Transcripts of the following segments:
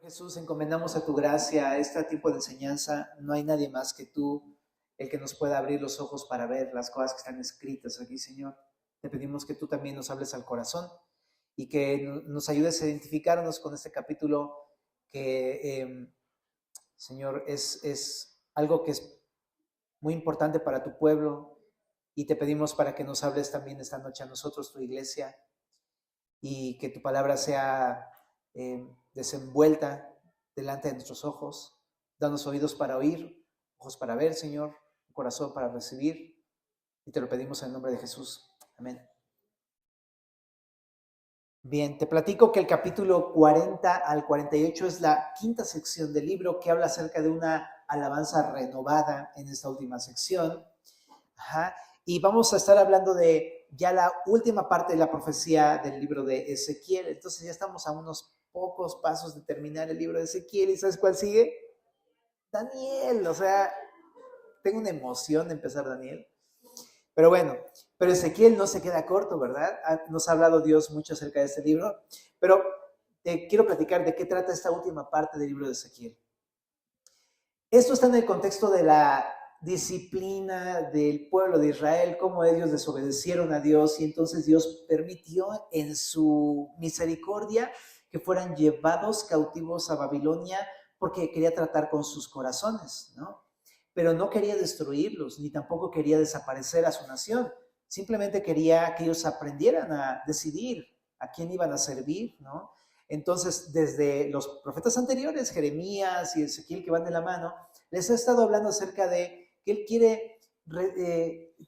Jesús, encomendamos a tu gracia este tipo de enseñanza. No hay nadie más que tú, el que nos pueda abrir los ojos para ver las cosas que están escritas aquí, Señor. Te pedimos que tú también nos hables al corazón y que nos ayudes a identificarnos con este capítulo que, Señor, es algo que es muy importante para tu pueblo, y te pedimos para que nos hables también esta noche a nosotros, tu iglesia, y que tu palabra sea desenvuelta delante de nuestros ojos. Danos oídos para oír, ojos para ver, Señor, un corazón para recibir, y te lo pedimos en el nombre de Jesús. Amén. Bien, te platico que el capítulo 40 al 48 es la quinta sección del libro, que habla acerca de una alabanza renovada en esta última sección. Ajá. Y vamos a estar hablando de ya la última parte de la profecía del libro de Ezequiel. Entonces ya estamos a unos pocos pasos de terminar el libro de Ezequiel. ¿Y sabes cuál sigue? Daniel. O sea, tengo una emoción de empezar Daniel. Pero bueno, pero Ezequiel no se queda corto, ¿verdad? Nos ha hablado Dios mucho acerca de este libro. Pero te quiero platicar de qué trata esta última parte del libro de Ezequiel. Esto está en el contexto de la disciplina del pueblo de Israel, cómo ellos desobedecieron a Dios, y entonces Dios permitió en su misericordia que fueran llevados cautivos a Babilonia, porque quería tratar con sus corazones, ¿no? Pero no quería destruirlos, ni tampoco quería desaparecer a su nación. Simplemente quería que ellos aprendieran a decidir a quién iban a servir, ¿no? Entonces, desde los profetas anteriores, Jeremías y Ezequiel, que van de la mano, les he estado hablando acerca de que Él quiere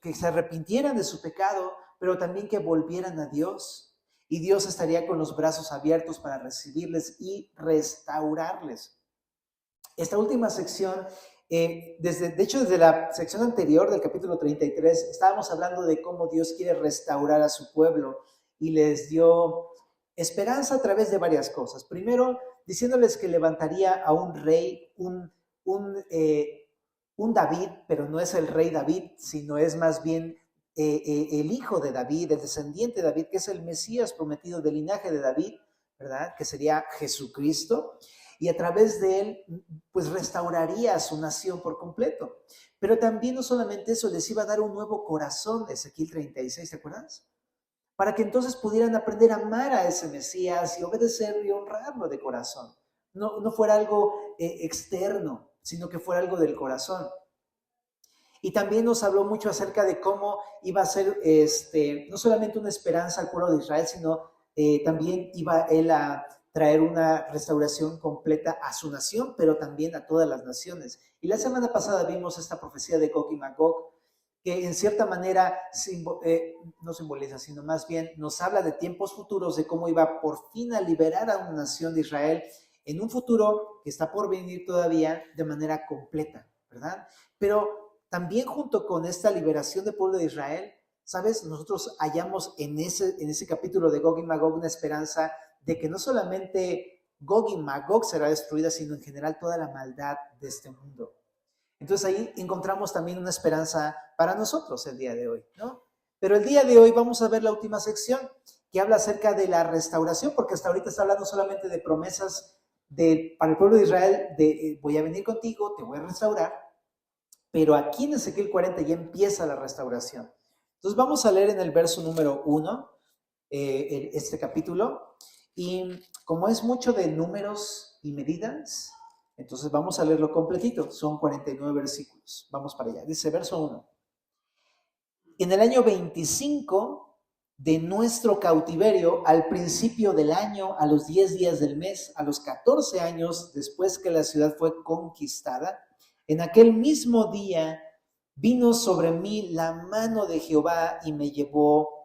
que se arrepintieran de su pecado, pero también que volvieran a Dios. Y Dios estaría con los brazos abiertos para recibirles y restaurarles. Esta última sección, de hecho desde la sección anterior del capítulo 33, estábamos hablando de cómo Dios quiere restaurar a su pueblo y les dio esperanza a través de varias cosas. Primero, diciéndoles que levantaría a un rey, un David, pero no es el rey David, sino es más bien el hijo de David, el descendiente de David, que es el Mesías prometido del linaje de David, ¿verdad? Que sería Jesucristo. Y a través de él, pues restauraría a su nación por completo. Pero también no solamente eso, les iba a dar un nuevo corazón, Ezequiel 36, ¿te acuerdas? Para que entonces pudieran aprender a amar a ese Mesías y obedecerlo y honrarlo de corazón. No fuera algo externo, sino que fuera algo del corazón. Y también nos habló mucho acerca de cómo iba a ser no solamente una esperanza al pueblo de Israel, sino también iba él a traer una restauración completa a su nación, pero también a todas las naciones. Y la semana pasada vimos esta profecía de Gog y Magog, que en cierta manera no simboliza, sino más bien nos habla de tiempos futuros, de cómo iba por fin a liberar a una nación de Israel en un futuro que está por venir todavía de manera completa, ¿verdad? Pero también junto con esta liberación del pueblo de Israel, ¿sabes? Nosotros hallamos en ese capítulo de Gog y Magog una esperanza de que no solamente Gog y Magog será destruida, sino en general toda la maldad de este mundo. Entonces ahí encontramos también una esperanza para nosotros el día de hoy, ¿no? Pero el día de hoy vamos a ver la última sección que habla acerca de la restauración, porque hasta ahorita está hablando solamente de promesas para el pueblo de Israel, de voy a venir contigo, te voy a restaurar, pero aquí en Ezequiel 40 ya empieza la restauración. Entonces vamos a leer en el verso número 1 este capítulo, y como es mucho de números y medidas, entonces vamos a leerlo completito. Son 49 versículos. Vamos para allá. Dice verso 1. En el año 25 de nuestro cautiverio, al principio del año, a los 10 días del mes, a los 14 años después que la ciudad fue conquistada, en aquel mismo día vino sobre mí la mano de Jehová y me llevó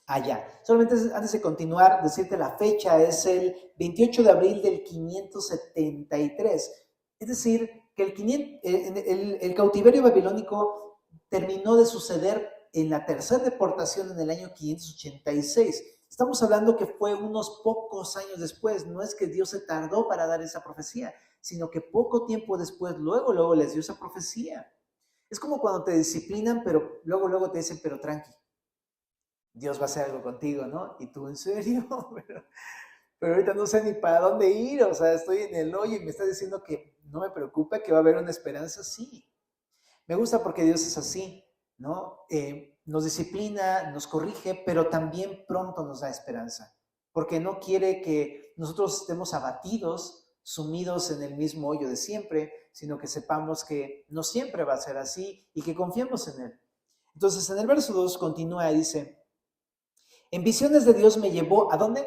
allá. Solamente antes de continuar, decirte la fecha, es el 28 de abril del 573. Es decir, que el cautiverio babilónico terminó de suceder en la tercera deportación en el año 586. Estamos hablando que fue unos pocos años después. No es que Dios se tardó para dar esa profecía, sino que poco tiempo después, luego les dio esa profecía. Es como cuando te disciplinan, pero luego te dicen, pero tranqui, Dios va a hacer algo contigo, ¿no? Y tú, ¿en serio? pero ahorita no sé ni para dónde ir, o sea, estoy en el hoyo y me está diciendo que no me preocupe, que va a haber una esperanza, sí. Me gusta porque Dios es así, ¿no? Nos disciplina, nos corrige, pero también pronto nos da esperanza, porque no quiere que nosotros estemos abatidos, sumidos en el mismo hoyo de siempre, sino que sepamos que no siempre va a ser así y que confiemos en Él. Entonces, en el verso 2 continúa y dice, en visiones de Dios me llevó, ¿a dónde?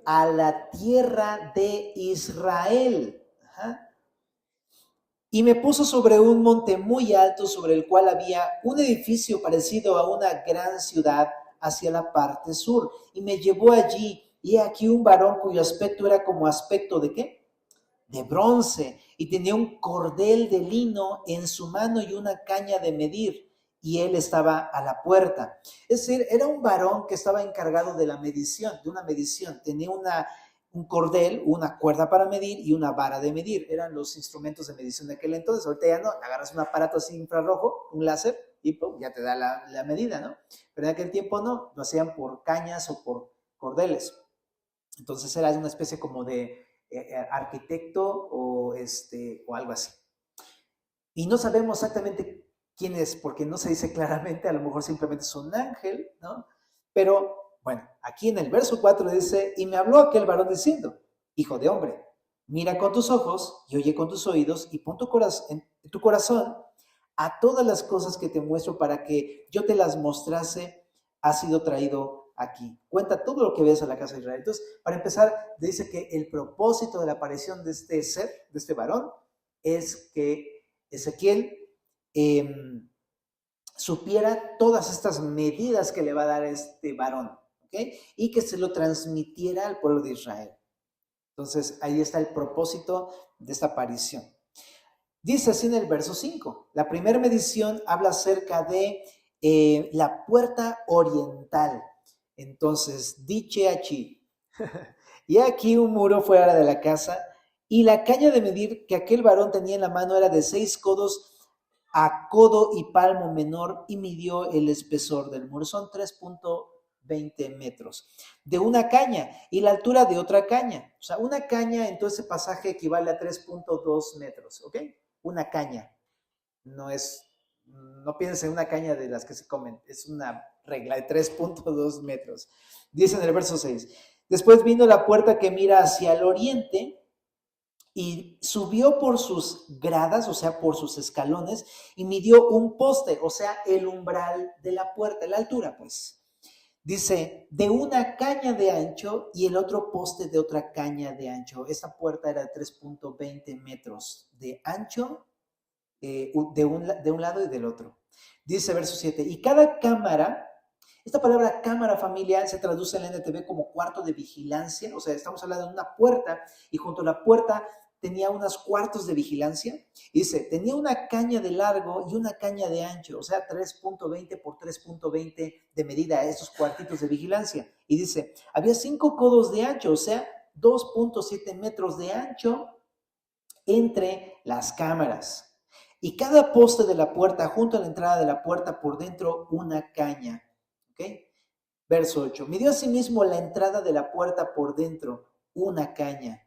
A la tierra de Israel. Ajá. Y me puso sobre un monte muy alto sobre el cual había un edificio parecido a una gran ciudad hacia la parte sur. Y me llevó allí, y aquí un varón cuyo aspecto era como aspecto de ¿qué? De bronce, y tenía un cordel de lino en su mano y una caña de medir, y él estaba a la puerta. Es decir, era un varón que estaba encargado de la medición, de una medición. Tenía un cordel, una cuerda para medir y una vara de medir. Eran los instrumentos de medición de aquel entonces. Ahorita ya no, agarras un aparato así infrarrojo, un láser, y pum, ya te da la medida, ¿no? Pero en aquel tiempo no, lo hacían por cañas o por cordeles. Entonces era una especie como de arquitecto o algo así. Y no sabemos exactamente quién es, porque no se dice claramente, a lo mejor simplemente es un ángel, ¿no? Pero bueno, aquí en el verso 4 dice, y me habló aquel varón diciendo, hijo de hombre, mira con tus ojos y oye con tus oídos y pon en tu corazón a todas las cosas que te muestro para que yo te las mostrase, ha sido traído aquí. Cuenta todo lo que ves a la casa de Israel. Entonces, para empezar, dice que el propósito de la aparición de este ser, de este varón, es que Ezequiel supiera todas estas medidas que le va a dar este varón, ¿ok? Y que se lo transmitiera al pueblo de Israel. Entonces, ahí está el propósito de esta aparición. Dice así en el verso 5, la primera medición habla acerca de la puerta oriental. Entonces, dice aquí, y aquí un muro fuera de la casa, y la caña de medir que aquel varón tenía en la mano era de 6 codos a codo y palmo menor, y midió el espesor del muro. Son 3.20 metros de una caña y la altura de otra caña. O sea, una caña en todo ese pasaje equivale a 3.2 metros, ¿ok? Una caña. No pienses en una caña de las que se comen, es una regla de 3.2 metros. Dice en el verso 6, después vino la puerta que mira hacia el oriente y subió por sus gradas, o sea, por sus escalones, y midió un poste, o sea, el umbral de la puerta, la altura, pues. Dice, de una caña de ancho y el otro poste de otra caña de ancho. Esta puerta era de 3.20 metros de ancho de un lado y del otro. Dice verso 7, y cada cámara, esta palabra cámara, familia, se traduce en la NTV como cuarto de vigilancia, o sea, estamos hablando de una puerta y junto a la puerta tenía unos cuartos de vigilancia. Y dice, tenía una caña de largo y una caña de ancho, o sea, 3.20 por 3.20 de medida, estos cuartitos de vigilancia. Y dice, había 5 codos de ancho, o sea, 2.7 metros de ancho entre las cámaras. Y cada poste de la puerta, junto a la entrada de la puerta, por dentro una caña. ¿Ok? Verso 8. Midió asimismo la entrada de la puerta por dentro, una caña.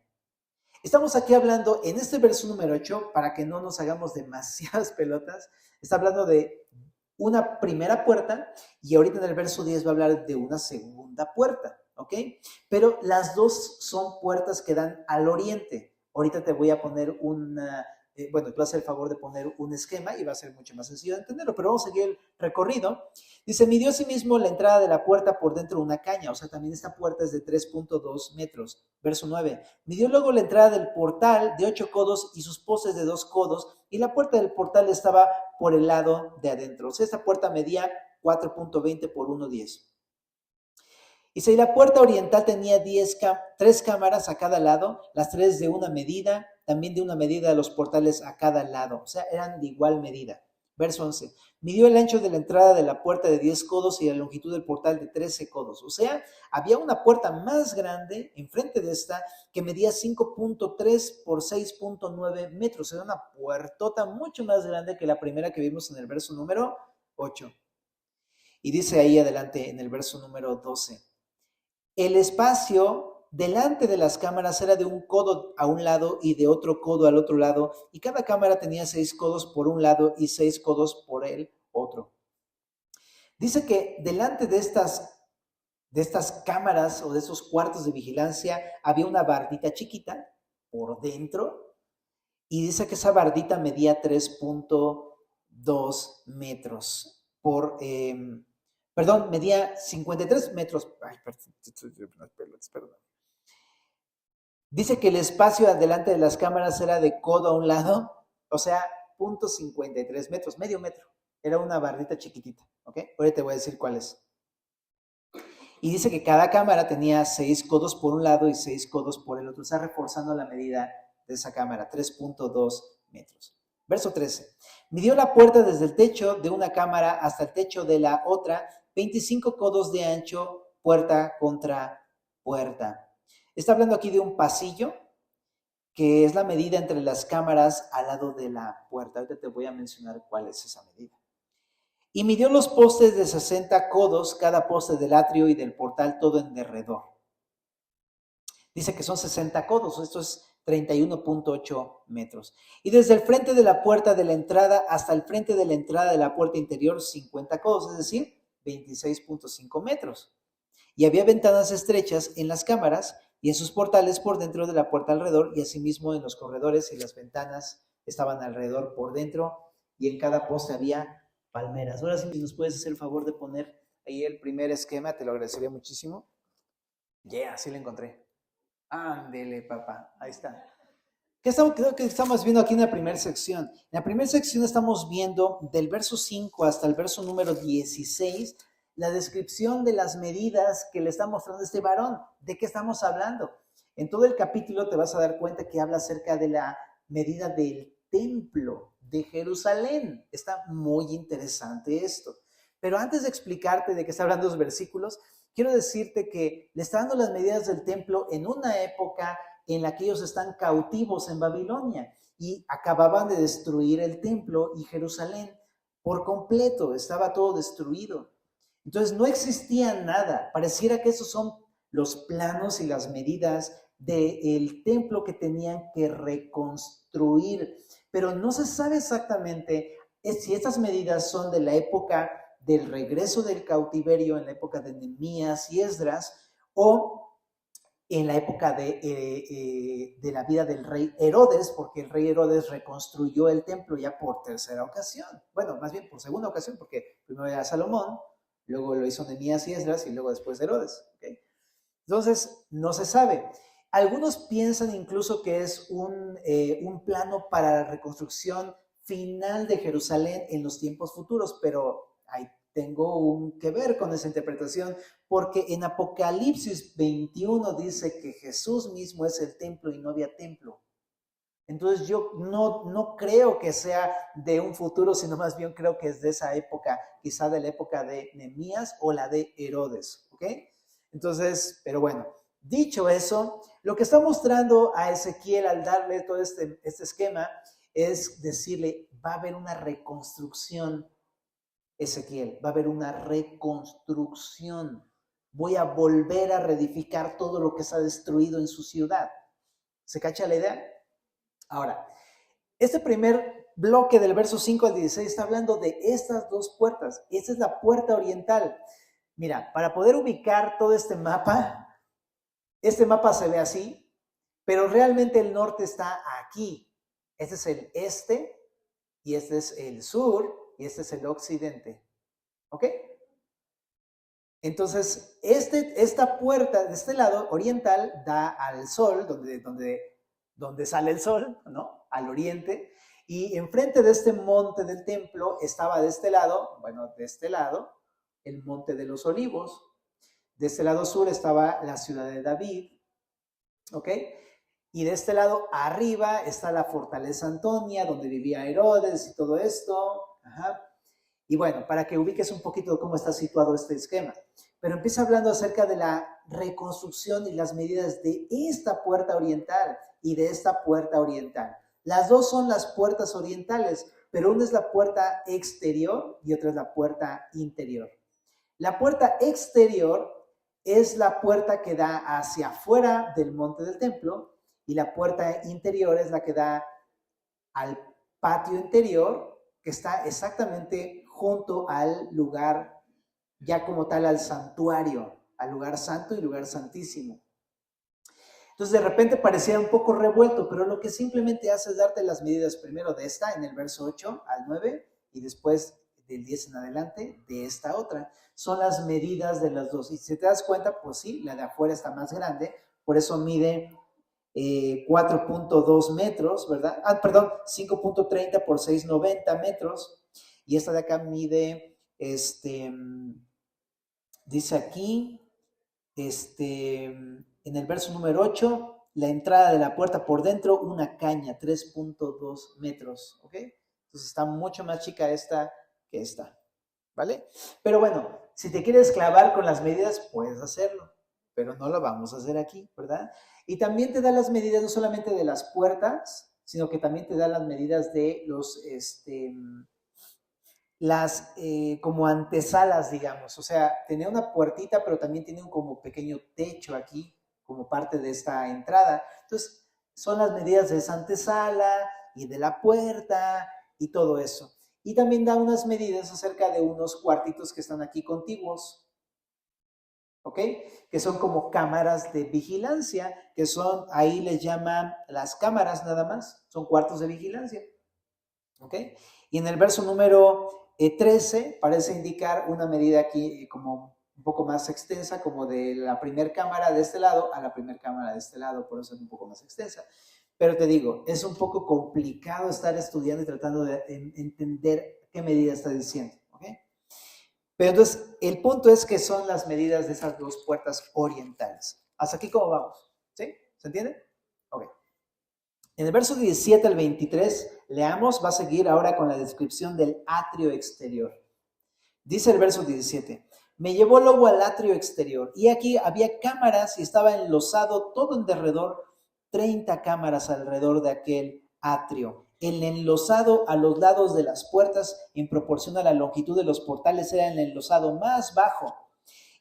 Estamos aquí hablando en este verso número 8, para que no nos hagamos demasiadas pelotas, está hablando de una primera puerta y ahorita en el verso 10 va a hablar de una segunda puerta, ¿ok? Pero las dos son puertas que dan al oriente. Ahorita te voy a poner bueno, te voy a hacer el favor de poner un esquema y va a ser mucho más sencillo de entenderlo, pero vamos a seguir el recorrido. Dice, midió asimismo la entrada de la puerta por dentro de una caña, o sea, también esta puerta es de 3.2 metros. Verso 9, midió luego la entrada del portal de 8 codos y sus postes de 2 codos, y la puerta del portal estaba por el lado de adentro. O sea, esta puerta medía 4.20 por 1.10. Y si la puerta oriental tenía 3 cámaras a cada lado, las 3 de una medida, también de una medida de los portales a cada lado, o sea, eran de igual medida. Verso 11, midió el ancho de la entrada de la puerta de 10 codos y la longitud del portal de 13 codos. O sea, había una puerta más grande enfrente de esta que medía 5.3 por 6.9 metros. Era una puertota mucho más grande que la primera que vimos en el verso número 8. Y dice ahí adelante en el verso número 12, el espacio delante de las cámaras era de un codo a un lado y de otro codo al otro lado, y cada cámara tenía 6 codos por un lado y 6 codos por el otro. Dice que delante de estas cámaras o de esos cuartos de vigilancia había una bardita chiquita por dentro, y dice que esa bardita medía 3.2 metros medía 53 metros. Ay, perdón. Dice que el espacio adelante de las cámaras era de codo a un lado, o sea, 0.53 metros, medio metro. Era una bardita chiquitita, ¿ok? Ahorita te voy a decir cuál es. Y dice que cada cámara tenía 6 codos por un lado y 6 codos por el otro. Está reforzando la medida de esa cámara, 3.2 metros. Verso 13. Midió la puerta desde el techo de una cámara hasta el techo de la otra, 25 codos de ancho, puerta contra puerta. Está hablando aquí de un pasillo, que es la medida entre las cámaras al lado de la puerta. Ahorita te voy a mencionar cuál es esa medida. Y midió los postes de 60 codos, cada poste del atrio y del portal, todo en derredor. Dice que son 60 codos, esto es 31.8 metros. Y desde el frente de la puerta de la entrada hasta el frente de la entrada de la puerta interior, 50 codos, es decir, 26.5 metros. Y había ventanas estrechas en las cámaras y en sus portales por dentro de la puerta alrededor, y asimismo en los corredores, y las ventanas estaban alrededor por dentro, y en cada poste había palmeras. Ahora sí, si nos puedes hacer el favor de poner ahí el primer esquema, te lo agradecería muchísimo. Sí lo encontré. Ándele, papá, ahí está. ¿Qué estamos viendo aquí en la primera sección? En la primera sección estamos viendo del verso 5 hasta el verso número 16 la descripción de las medidas que le está mostrando este varón. ¿De qué estamos hablando? En todo el capítulo te vas a dar cuenta que habla acerca de la medida del templo de Jerusalén. Está muy interesante esto. Pero antes de explicarte de qué está hablando los versículos, quiero decirte que le está dando las medidas del templo en una época en la que ellos están cautivos en Babilonia y acababan de destruir el templo y Jerusalén por completo, estaba todo destruido. Entonces no existía nada, pareciera que esos son los planos y las medidas del templo que tenían que reconstruir, pero no se sabe exactamente si estas medidas son de la época del regreso del cautiverio, en la época de Nehemías y Esdras, o en la época de la vida del rey Herodes, porque el rey Herodes reconstruyó el templo ya por tercera ocasión. Bueno, más bien por segunda ocasión, porque primero era Salomón, luego lo hizo Nehemías y Esdras, y luego después Herodes. ¿Okay? Entonces, no se sabe. Algunos piensan incluso que es un plano para la reconstrucción final de Jerusalén en los tiempos futuros, pero ahí tengo un que ver con esa interpretación, porque en Apocalipsis 21 dice que Jesús mismo es el templo y no había templo. Entonces yo no creo que sea de un futuro, sino más bien creo que es de esa época, quizá de la época de Nehemías o la de Herodes, ¿ok? Entonces, pero bueno, dicho eso, lo que está mostrando a Ezequiel al darle todo este esquema es decirle, va a haber una reconstrucción, Ezequiel, va a haber una reconstrucción. Voy a volver a reedificar todo lo que se ha destruido en su ciudad. ¿Se cacha la idea? Ahora, este primer bloque del verso 5 al 16 está hablando de estas dos puertas. Esta es la puerta oriental. Mira, para poder ubicar todo este mapa se ve así, pero realmente el norte está aquí. Este es el este, y este es el sur, y este es el occidente. ¿Ok? Entonces, esta puerta de este lado oriental da al sol, donde sale el sol, ¿no? Al oriente, y enfrente de este monte del templo estaba de este lado, el monte de los olivos. De este lado sur estaba la ciudad de David, ¿ok? Y de este lado arriba está la fortaleza Antonia, donde vivía Herodes y todo esto. Ajá. Y bueno, para que ubiques un poquito cómo está situado este esquema. Pero empieza hablando acerca de la reconstrucción y las medidas de esta puerta oriental y de esta puerta oriental. Las dos son las puertas orientales, pero una es la puerta exterior y otra es la puerta interior. La puerta exterior es la puerta que da hacia afuera del monte del templo y la puerta interior es la que da al patio interior, que está exactamente junto al lugar, ya como tal al santuario, al lugar santo y lugar santísimo. Entonces de repente parecía un poco revuelto, pero lo que simplemente hace es darte las medidas primero de esta en el verso 8 al 9 y después del 10 en adelante de esta otra. Son las medidas de las dos. Y si te das cuenta, pues sí, la de afuera está más grande, por eso mide 4.2 metros, ¿verdad? Perdón, 5.30 por 6.90 metros. Y esta de acá mide, dice aquí, en el verso número 8, la entrada de la puerta por dentro, una caña, 3.2 metros, ¿ok? Entonces está mucho más chica esta que esta, ¿vale? Pero bueno, si te quieres clavar con las medidas, puedes hacerlo, pero no lo vamos a hacer aquí, ¿verdad? Y también te da las medidas no solamente de las puertas, sino que también te da las medidas de los, las como antesalas, digamos. O sea, tenía una puertita, pero también tiene un como pequeño techo aquí, como parte de esta entrada. Entonces, son las medidas de esa antesala y de la puerta y todo eso. Y también da unas medidas acerca de unos cuartitos que están aquí contiguos, ¿ok? Que son como cámaras de vigilancia, que son, ahí les llaman las cámaras nada más, son cuartos de vigilancia, ¿ok? Y en el verso número 13 parece indicar una medida aquí como un poco más extensa, como de la primera cámara de este lado a la primera cámara de este lado, por eso es un poco más extensa. Pero te digo, es un poco complicado estar estudiando y tratando de entender qué medida está diciendo, ¿ok? Pero entonces, el punto es que son las medidas de esas dos puertas orientales. ¿Hasta aquí cómo vamos? ¿Sí? ¿Se entiende? Ok. En el verso 17 al 23, leamos, va a seguir ahora con la descripción del atrio exterior. Dice el verso 17, me llevó luego al atrio exterior, y aquí había cámaras y estaba enlosado todo en derredor, 30 cámaras alrededor de aquel atrio. El enlosado a los lados de las puertas, en proporción a la longitud de los portales, era el enlosado más bajo.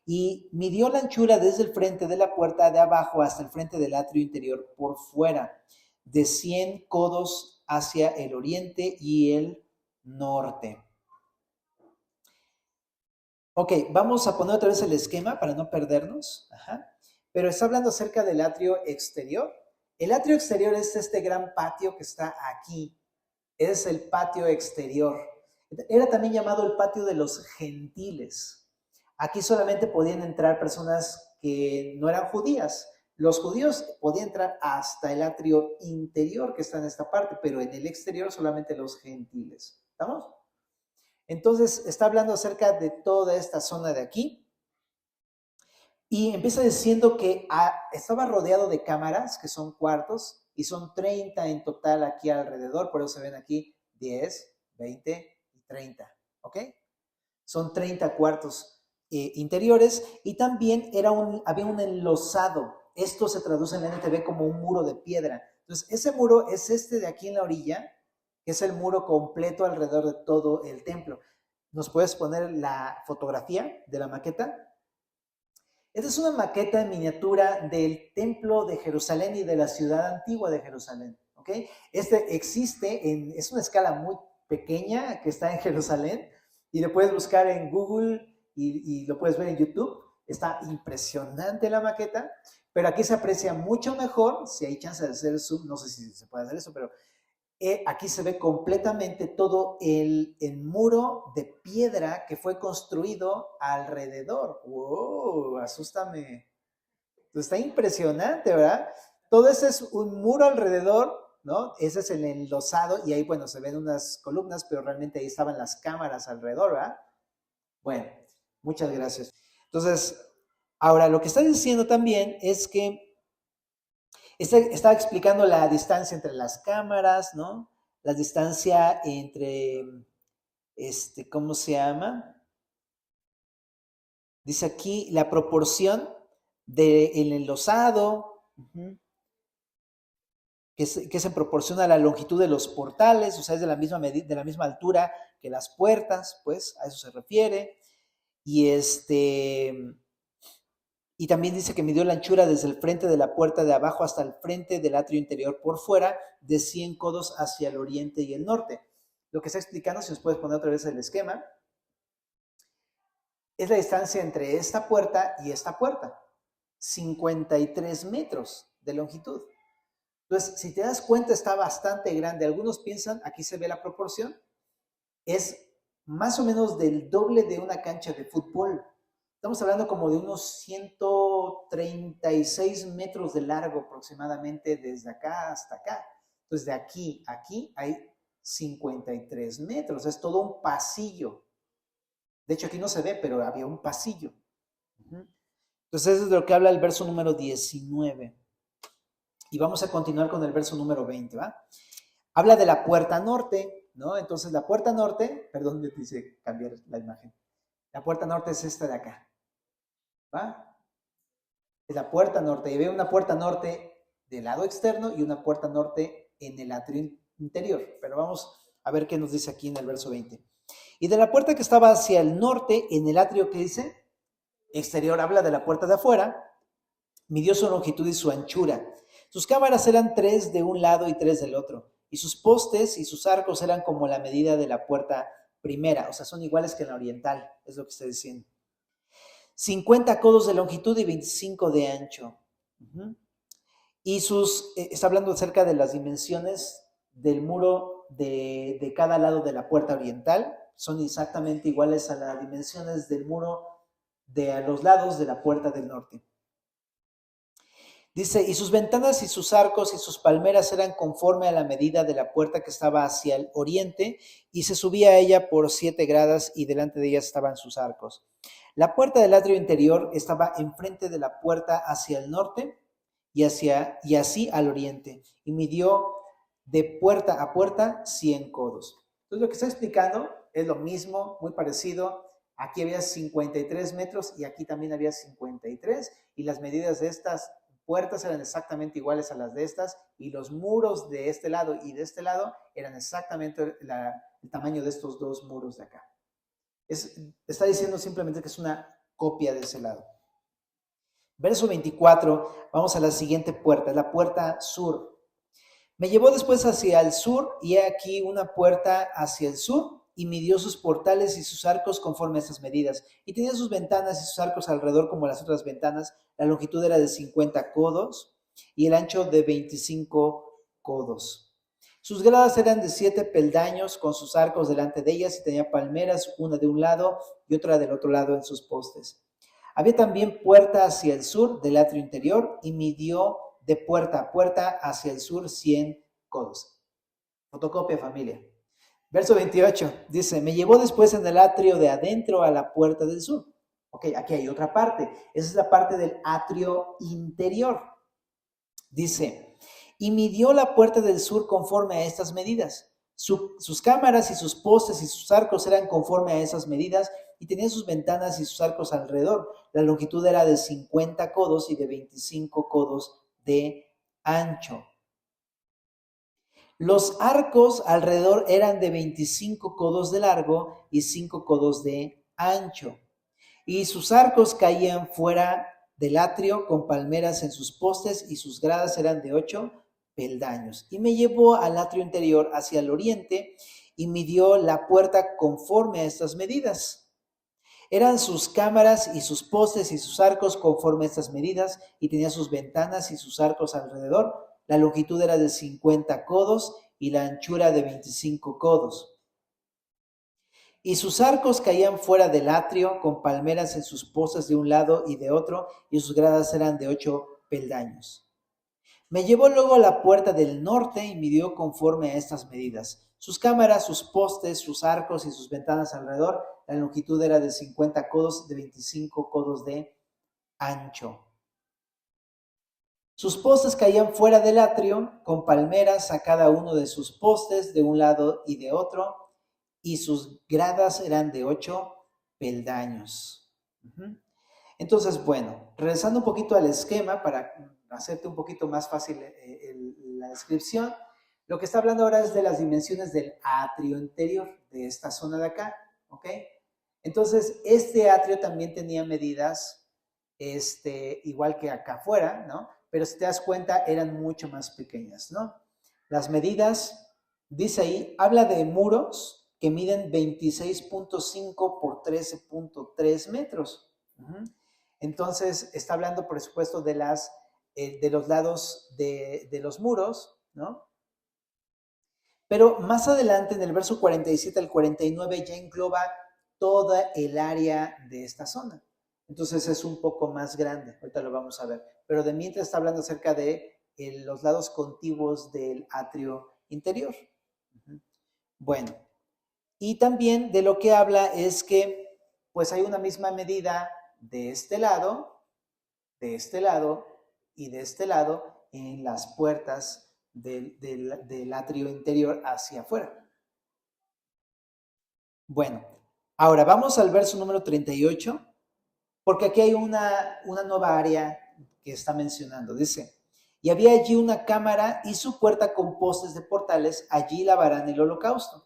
Y midió la anchura desde el frente de la puerta de abajo hasta el frente del atrio interior por fuera, de 100 codos hacia el oriente y el norte. Ok, vamos a poner otra vez el esquema para no perdernos. Ajá. Pero está hablando acerca del atrio exterior. El atrio exterior es este gran patio que está aquí. Es el patio exterior. Era también llamado el patio de los gentiles. Aquí solamente podían entrar personas que no eran judías. Los judíos podían entrar hasta el atrio interior que está en esta parte, pero en el exterior solamente los gentiles. ¿Estamos? Entonces está hablando acerca de toda esta zona de aquí y empieza diciendo que estaba rodeado de cámaras, que son cuartos, y son 30 en total aquí alrededor, por eso se ven aquí 10, 20 y 30, ¿ok? Son 30 cuartos interiores y también había un enlosado. Esto se traduce en la NTV como un muro de piedra. Entonces, ese muro es este de aquí en la orilla, que es el muro completo alrededor de todo el templo. ¿Nos puedes poner la fotografía de la maqueta? Esta es una maqueta en miniatura del templo de Jerusalén y de la ciudad antigua de Jerusalén, ¿ok? Este existe, es una escala muy pequeña que está en Jerusalén y lo puedes buscar en Google y lo puedes ver en YouTube. Está impresionante la maqueta, pero aquí se aprecia mucho mejor, si hay chance de hacer zoom, no sé si se puede hacer eso, pero aquí se ve completamente todo el muro de piedra que fue construido alrededor. ¡Wow! Asústame. Está impresionante, ¿verdad? Todo ese es un muro alrededor, ¿no? Ese es el enlosado y ahí, bueno, se ven unas columnas, pero realmente ahí estaban las cámaras alrededor, ¿verdad? Bueno, muchas gracias. Entonces, ahora lo que está diciendo también es que estaba explicando la distancia entre las cámaras, ¿no? La distancia entre, ¿cómo se llama? Dice aquí la proporción del enlosado, que se proporciona a la longitud de los portales, o sea, es de la misma altura que las puertas, pues, a eso se refiere. Y Y también dice que midió la anchura desde el frente de la puerta de abajo hasta el frente del atrio interior por fuera, de 100 codos hacia el oriente y el norte. Lo que está explicando, si nos puedes poner otra vez el esquema, es la distancia entre esta puerta y esta puerta. 53 metros de longitud. Entonces, si te das cuenta, está bastante grande. Algunos piensan, aquí se ve la proporción, es más o menos del doble de una cancha de fútbol. Estamos hablando como de unos 136 metros de largo aproximadamente desde acá hasta acá. Entonces, de aquí a aquí hay 53 metros. Es todo un pasillo. De hecho, aquí no se ve, pero había un pasillo. Entonces, eso es de lo que habla el verso número 19. Y vamos a continuar con el verso número 20, ¿va? Habla de la puerta norte, ¿no? Entonces, la puerta norte, perdón, me dice cambiar la imagen. La puerta norte es esta de acá, ¿va? Es la puerta norte. Y veo una puerta norte del lado externo y una puerta norte en el atrio interior. Pero vamos a ver qué nos dice aquí en el verso 20. Y de la puerta que estaba hacia el norte, en el atrio que dice exterior, habla de la puerta de afuera, midió su longitud y su anchura. Sus cámaras eran 3 de un lado y 3 del otro, y sus postes y sus arcos eran como la medida de la puerta primera, o sea, son iguales que en la oriental, es lo que está diciendo. 50 codos de longitud y 25 de ancho. Y está hablando acerca de las dimensiones del muro de cada lado de la puerta oriental, son exactamente iguales a las dimensiones del muro de a los lados de la puerta del norte. Dice, y sus ventanas y sus arcos y sus palmeras eran conforme a la medida de la puerta que estaba hacia el oriente, y se subía a ella por 7 gradas, y delante de ella estaban sus arcos. La puerta del atrio interior estaba enfrente de la puerta hacia el norte y así al oriente, y midió de puerta a puerta 100 codos. Entonces lo que está explicando es lo mismo, muy parecido. Aquí había 53 metros y aquí también había 53, y las medidas de estas puertas eran exactamente iguales a las de estas, y los muros de este lado y de este lado eran exactamente el tamaño de estos dos muros de acá. Está diciendo simplemente que es una copia de ese lado. Verso 24, vamos a la siguiente puerta, la puerta sur. Me llevó después hacia el sur, y he aquí una puerta hacia el sur, y midió sus portales y sus arcos conforme a estas medidas, y tenía sus ventanas y sus arcos alrededor como las otras ventanas. La longitud era de 50 codos y el ancho de 25 codos. Sus gradas eran de 7 peldaños con sus arcos delante de ellas, y tenía palmeras, una de un lado y otra del otro lado en sus postes. Había también puerta hacia el sur del atrio interior, y midió de puerta a puerta hacia el sur 100 codos. Fotocopia, familia. Verso 28 dice, me llevó después en el atrio de adentro a la puerta del sur. Ok, aquí hay otra parte. Esa es la parte del atrio interior. Dice, y midió la puerta del sur conforme a estas medidas. Sus cámaras y sus postes y sus arcos eran conforme a esas medidas, y tenía sus ventanas y sus arcos alrededor. La longitud era de 50 codos y de 25 codos de ancho. Los arcos alrededor eran de 25 codos de largo y 5 codos de ancho. Y sus arcos caían fuera del atrio con palmeras en sus postes, y sus gradas eran de 8 peldaños. Y me llevó al atrio interior hacia el oriente, y midió la puerta conforme a estas medidas. Eran sus cámaras y sus postes y sus arcos conforme a estas medidas, y tenía sus ventanas y sus arcos alrededor. La longitud era de 50 codos y la anchura de 25 codos. Y sus arcos caían fuera del atrio con palmeras en sus postes de un lado y de otro, y sus gradas eran de 8 peldaños. Me llevó luego a la puerta del norte y midió conforme a estas medidas. Sus cámaras, sus postes, sus arcos y sus ventanas alrededor, la longitud era de 50 codos, de 25 codos de ancho. Sus postes caían fuera del atrio, con palmeras a cada uno de sus postes, de un lado y de otro, y sus gradas eran de 8 peldaños. Entonces, bueno, regresando un poquito al esquema para hacerte un poquito más fácil la descripción, lo que está hablando ahora es de las dimensiones del atrio interior, de esta zona de acá, ¿ok? Entonces, este atrio también tenía medidas igual que acá afuera, ¿no? Pero si te das cuenta, eran mucho más pequeñas, ¿no? Las medidas, dice ahí, habla de muros que miden 26.5 por 13.3 metros. Entonces, está hablando, por supuesto, de los lados de los muros, ¿no? Pero más adelante, en el verso 47 al 49, ya engloba toda el área de esta zona. Entonces es un poco más grande, ahorita lo vamos a ver. Pero de mientras está hablando acerca de los lados contiguos del atrio interior. Bueno, y también de lo que habla es que pues hay una misma medida de este lado y de este lado en las puertas del atrio interior hacia afuera. Bueno, ahora vamos al verso número 38, porque aquí hay una nueva área que está mencionando. Dice, y había allí una cámara y su puerta con postes de portales, allí lavarán el holocausto.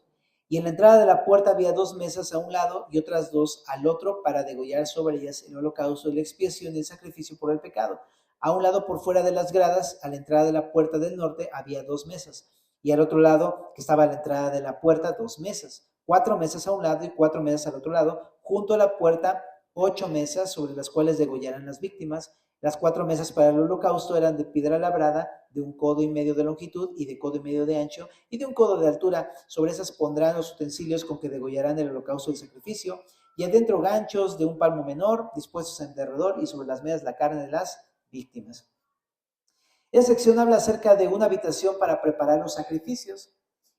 Y en la entrada de la puerta había 2 mesas a un lado y otras 2 al otro para degollar sobre ellas el holocausto de la expiación y el sacrificio por el pecado. A un lado, por fuera de las gradas, a la entrada de la puerta del norte, había 2 mesas. Y al otro lado, que estaba a la entrada de la puerta, 2 mesas. 4 mesas a un lado y 4 mesas al otro lado. Junto a la puerta, 8 mesas sobre las cuales degollarán las víctimas. Las 4 mesas para el holocausto eran de piedra labrada, de 1,5 codos de longitud y de 1,5 codos de ancho y de 1 codo de altura. Sobre esas pondrán los utensilios con que degollarán el holocausto del sacrificio. Y adentro ganchos de 1 palmo menor, dispuestos en derredor, y sobre las mesas la carne de las víctimas. Esta sección habla acerca de una habitación para preparar los sacrificios,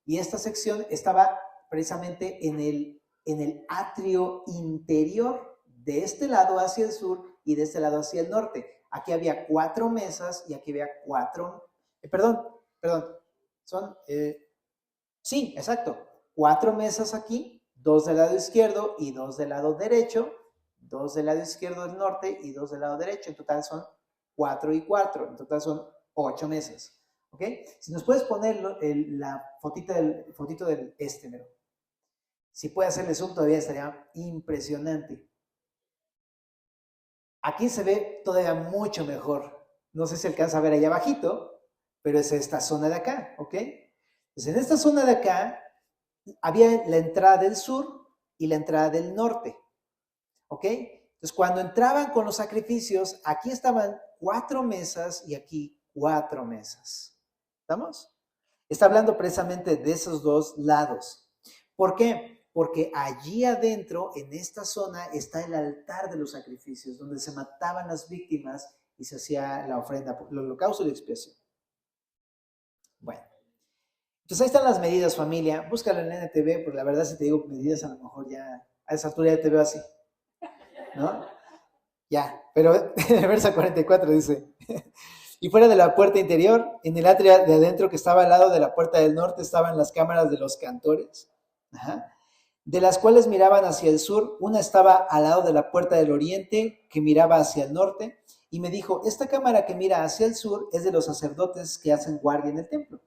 y esta sección estaba precisamente en el atrio interior, de este lado hacia el sur y de este lado hacia el norte. Aquí había 4 mesas y aquí había 4, sí, exacto, 4 mesas aquí, 2 del lado izquierdo y 2 del lado derecho, 2 del lado izquierdo del norte y 2 del lado derecho. En total son 4 y 4, en total son 8 mesas. ¿Ok? Si nos puedes poner la fotito del mero. Si puede hacerle zoom todavía estaría impresionante. Aquí se ve todavía mucho mejor. No sé si alcanza a ver allá abajito, pero es esta zona de acá, ¿ok? Entonces en esta zona de acá había la entrada del sur y la entrada del norte, ¿ok? Entonces cuando entraban con los sacrificios, aquí estaban 4 mesas y aquí 4 mesas. ¿Estamos? Está hablando precisamente de esos 2 lados. ¿Por qué? Porque allí adentro, en esta zona, está el altar de los sacrificios, donde se mataban las víctimas y se hacía la ofrenda, el holocausto y la expiación. Bueno, entonces ahí están las medidas, familia. Búscalo en NTV, porque la verdad si te digo medidas, a lo mejor ya a esa altura ya te veo así, ¿no? Ya, pero en el verso 44 dice, y fuera de la puerta interior, en el atrio de adentro que estaba al lado de la puerta del norte, estaban las cámaras de los cantores, de las cuales miraban hacia el sur. Una estaba al lado de la puerta del oriente, que miraba hacia el norte, y me dijo, esta cámara que mira hacia el sur es de los sacerdotes que hacen guardia en el templo,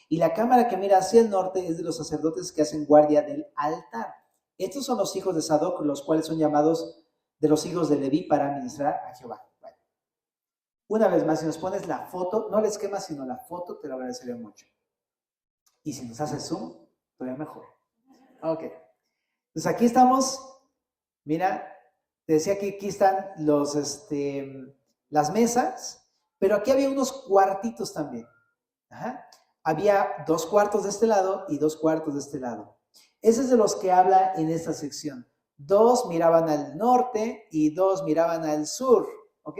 y la cámara que mira hacia el norte es de los sacerdotes que hacen guardia del altar. Estos son los hijos de Sadoc, los cuales son llamados de los hijos de Leví para ministrar a Jehová. Bueno, una vez más, si nos pones la foto, no el esquema, sino la foto, te lo agradecería mucho. Y si nos haces zoom, todavía mejor. Ok. Entonces aquí estamos, mira, te decía que aquí están las mesas, pero aquí había unos cuartitos también. Había 2 cuartos de este lado y 2 cuartos de este lado. Ese es de los que habla en esta sección. 2 miraban al norte y 2 miraban al sur, ¿ok?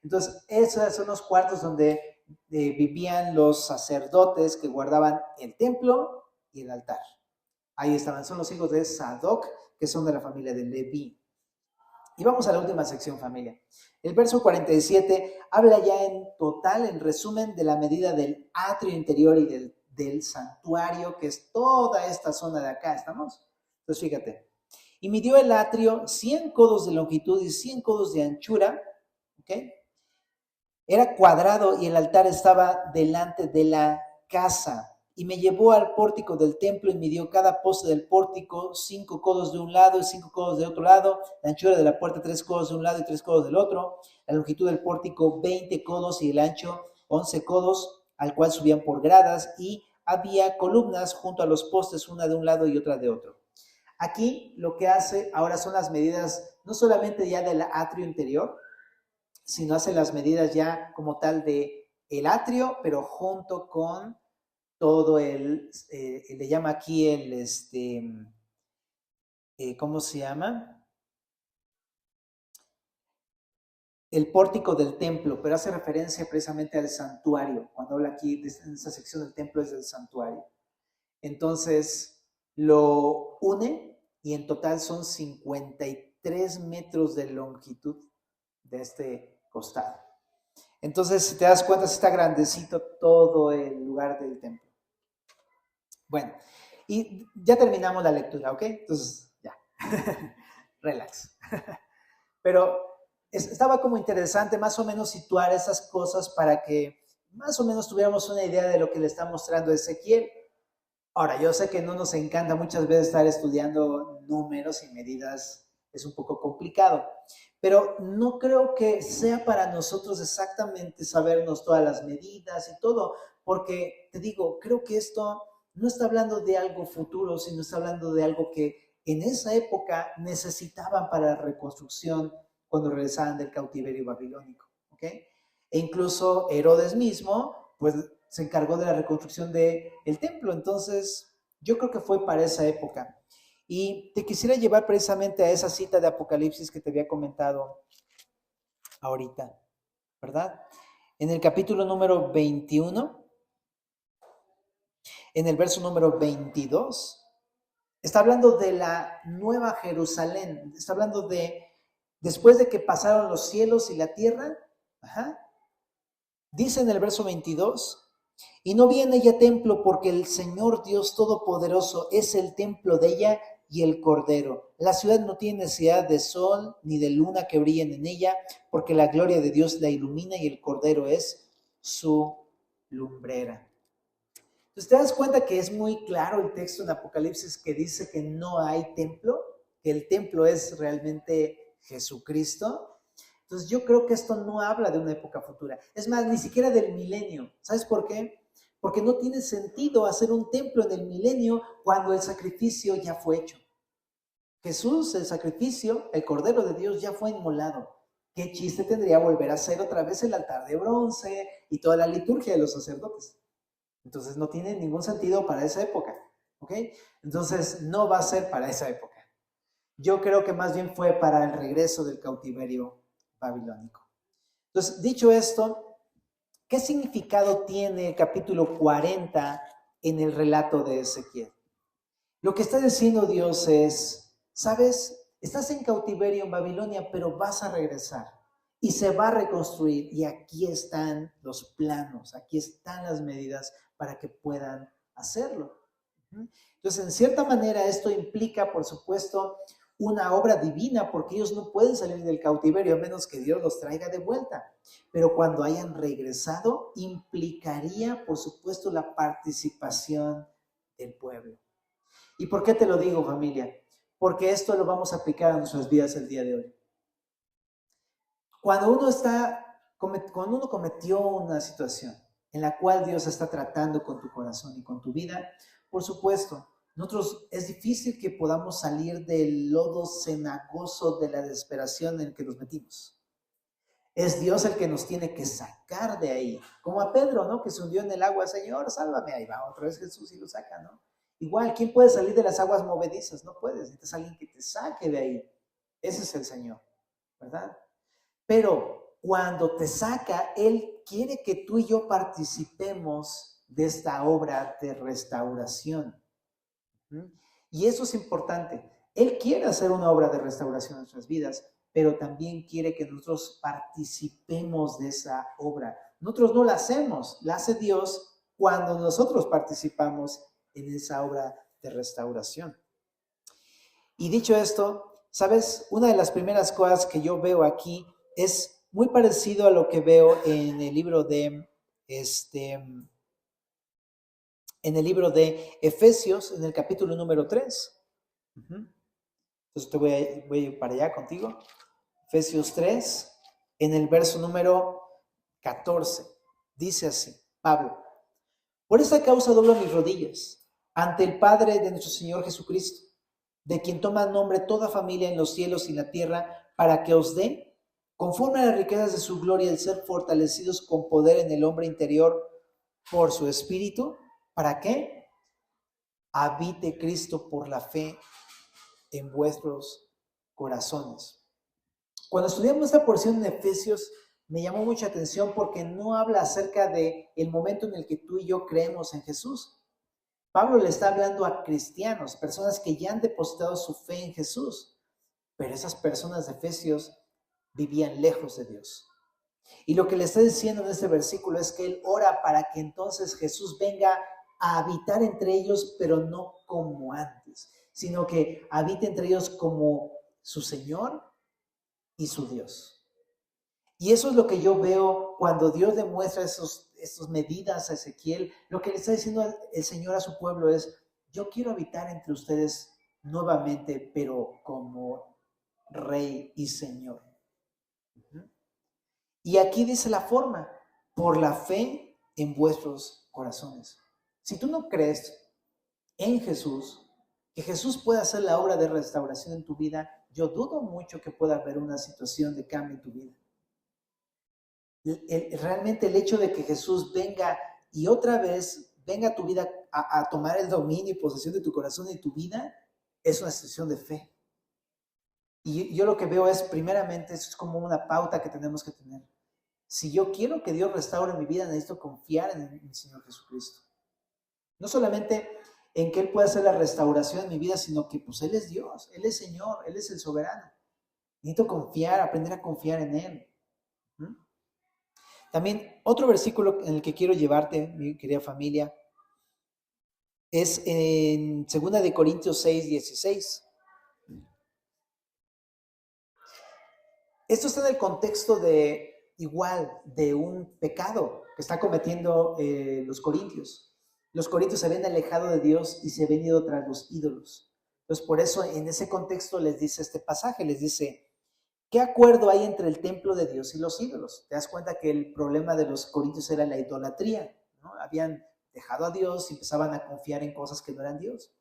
Entonces, esos son los cuartos donde vivían los sacerdotes que guardaban el templo y el altar. Ahí estaban, son los hijos de Sadoc, que son de la familia de Leví. Y vamos a la última sección, familia. El verso 47 habla ya en total, en resumen, de la medida del atrio interior y del santuario, que es toda esta zona de acá, ¿estamos? Entonces, fíjate. Y midió el atrio 100 codos de longitud y 100 codos de anchura, ¿ok? Era cuadrado y el altar estaba delante de la casa. y me llevó al pórtico del templo y midió cada poste del pórtico 5 codos de un lado y 5 codos de otro lado, la anchura de la puerta 3 codos de un lado y 3 codos del otro, la longitud del pórtico 20 codos y el ancho 11 codos, al cual subían por gradas, y había columnas junto a los postes, una de un lado y otra de otro. Aquí lo que hace ahora son las medidas, no solamente ya del atrio interior, sino hace las medidas ya como tal de el atrio, pero junto con todo le llama aquí ¿cómo se llama? El pórtico del templo, pero hace referencia precisamente al santuario. Cuando habla aquí en esta sección del templo es del santuario. Entonces lo une y en total son 53 metros de longitud de este costado. Entonces, si te das cuenta, está grandecito todo el lugar del templo. Bueno, y ya terminamos la lectura, ¿ok? Entonces, ya, relax. Pero estaba como interesante más o menos situar esas cosas para que más o menos tuviéramos una idea de lo que le está mostrando Ezequiel. Ahora, yo sé que no nos encanta muchas veces estar estudiando números y medidas, es un poco complicado, pero no creo que sea para nosotros exactamente sabernos todas las medidas y todo, porque te digo, creo que esto no está hablando de algo futuro, sino está hablando de algo que en esa época necesitaban para la reconstrucción cuando regresaban del cautiverio babilónico, ¿ok? E incluso Herodes mismo, pues se encargó de la reconstrucción del templo, entonces yo creo que fue para esa época. Y te quisiera llevar precisamente a esa cita de Apocalipsis que te había comentado ahorita, ¿verdad? En el capítulo número 21, en el verso número 22, está hablando de la nueva Jerusalén, está hablando de después de que pasaron los cielos y la tierra, dice en el verso 22, y no vi en ella templo porque el Señor Dios Todopoderoso es el templo de ella y el Cordero. La ciudad no tiene necesidad de sol ni de luna que brillen en ella, porque la gloria de Dios la ilumina y el Cordero es su lumbrera. Entonces te das cuenta que es muy claro el texto en Apocalipsis que dice que no hay templo, que el templo es realmente Jesucristo. Entonces yo creo que esto no habla de una época futura. Es más, ni siquiera del milenio. ¿Sabes por qué? Porque no tiene sentido hacer un templo en el milenio cuando el sacrificio ya fue hecho. Jesús, el sacrificio, el Cordero de Dios ya fue inmolado. ¿Qué chiste tendría volver a hacer otra vez el altar de bronce y toda la liturgia de los sacerdotes? Entonces no tiene ningún sentido para esa época, ¿ok? Entonces no va a ser para esa época. Yo creo que más bien fue para el regreso del cautiverio babilónico. Entonces, dicho esto, ¿qué significado tiene el capítulo 40 en el relato de Ezequiel? Lo que está diciendo Dios es, ¿sabes? Estás en cautiverio en Babilonia, pero vas a regresar y se va a reconstruir y aquí están los planos, aquí están las medidas para que puedan hacerlo. Entonces, en cierta manera, esto implica, por supuesto, una obra divina, porque ellos no pueden salir del cautiverio a menos que Dios los traiga de vuelta. Pero cuando hayan regresado, implicaría, por supuesto, la participación del pueblo. ¿Y por qué te lo digo, familia? Porque esto lo vamos a aplicar a nuestras vidas el día de hoy. Cuando uno cometió una situación en la cual Dios está tratando con tu corazón y con tu vida, por supuesto, nosotros es difícil que podamos salir del lodo cenagoso de la desesperación en el que nos metimos. Es Dios el que nos tiene que sacar de ahí. Como a Pedro, ¿no? Que se hundió en el agua, Señor, sálvame. Ahí va otra vez Jesús y lo saca, ¿no? Igual, ¿quién puede salir de las aguas movedizas? No puedes, necesitas alguien que te saque de ahí. Ese es el Señor, ¿verdad? Pero cuando te saca, Él quiere que tú y yo participemos de esta obra de restauración. Y eso es importante. Él quiere hacer una obra de restauración en nuestras vidas, pero también quiere que nosotros participemos de esa obra. Nosotros no la hacemos, la hace Dios cuando nosotros participamos en esa obra de restauración. Y dicho esto, ¿sabes? Una de las primeras cosas que yo veo aquí es muy parecido a lo que veo en el libro de en el libro de Efesios, en el capítulo número 3. Entonces voy a ir para allá contigo. Efesios 3, en el verso número 14. Dice así, Pablo: por esta causa doblo mis rodillas ante el Padre de nuestro Señor Jesucristo, de quien toma nombre toda familia en los cielos y en la tierra, para que os dé, conforme a las riquezas de su gloria, el ser fortalecidos con poder en el hombre interior por su Espíritu. ¿Para qué? Habite Cristo por la fe en vuestros corazones. Cuando estudiamos esta porción en Efesios, me llamó mucha atención porque no habla acerca de el momento en el que tú y yo creemos en Jesús. Pablo le está hablando a cristianos, personas que ya han depositado su fe en Jesús, pero esas personas de Efesios vivían lejos de Dios. Y lo que le está diciendo en este versículo es que él ora para que entonces Jesús venga a habitar entre ellos, pero no como antes, sino que habite entre ellos como su Señor y su Dios. Y eso es lo que yo veo cuando Dios le muestra esas medidas a Ezequiel. Lo que le está diciendo el Señor a su pueblo es: yo quiero habitar entre ustedes nuevamente, pero como Rey y Señor. Y aquí dice la forma: por la fe en vuestros corazones. Si tú no crees en Jesús, que Jesús pueda hacer la obra de restauración en tu vida, yo dudo mucho que pueda haber una situación de cambio en tu vida. Realmente el hecho de que Jesús venga y otra vez venga a tu vida a tomar el dominio y posesión de tu corazón y tu vida, es una situación de fe. Y yo lo que veo es, primeramente, eso es como una pauta que tenemos que tener. Si yo quiero que Dios restaure mi vida, necesito confiar en el Señor Jesucristo. No solamente en que Él pueda hacer la restauración en mi vida, sino que pues Él es Dios, Él es Señor, Él es el soberano. Necesito confiar, aprender a confiar en Él. También otro versículo en el que quiero llevarte, mi querida familia, es en 2 de Corintios 6, 16. Esto está en el contexto de un pecado que está cometiendo los corintios. Los corintios se habían alejado de Dios y se habían ido tras los ídolos. Entonces, por eso en ese contexto les dice este pasaje, les dice: ¿qué acuerdo hay entre el templo de Dios y los ídolos? Te das cuenta que el problema de los corintios era la idolatría, ¿no? Habían dejado a Dios y empezaban a confiar en cosas que no eran Dios.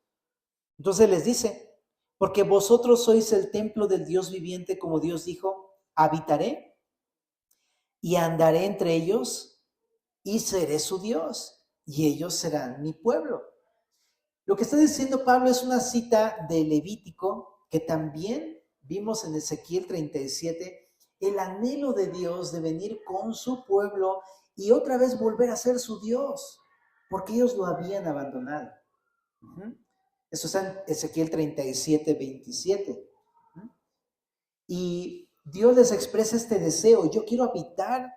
Entonces les dice: porque vosotros sois el templo del Dios viviente, como Dios dijo: habitaré y andaré entre ellos y seré su Dios y ellos serán mi pueblo. Lo que está diciendo Pablo es una cita de Levítico que también vimos en Ezequiel 37, el anhelo de Dios de venir con su pueblo y otra vez volver a ser su Dios, porque ellos lo habían abandonado. Eso está en Ezequiel 37, 27. Y Dios les expresa este deseo: yo quiero habitar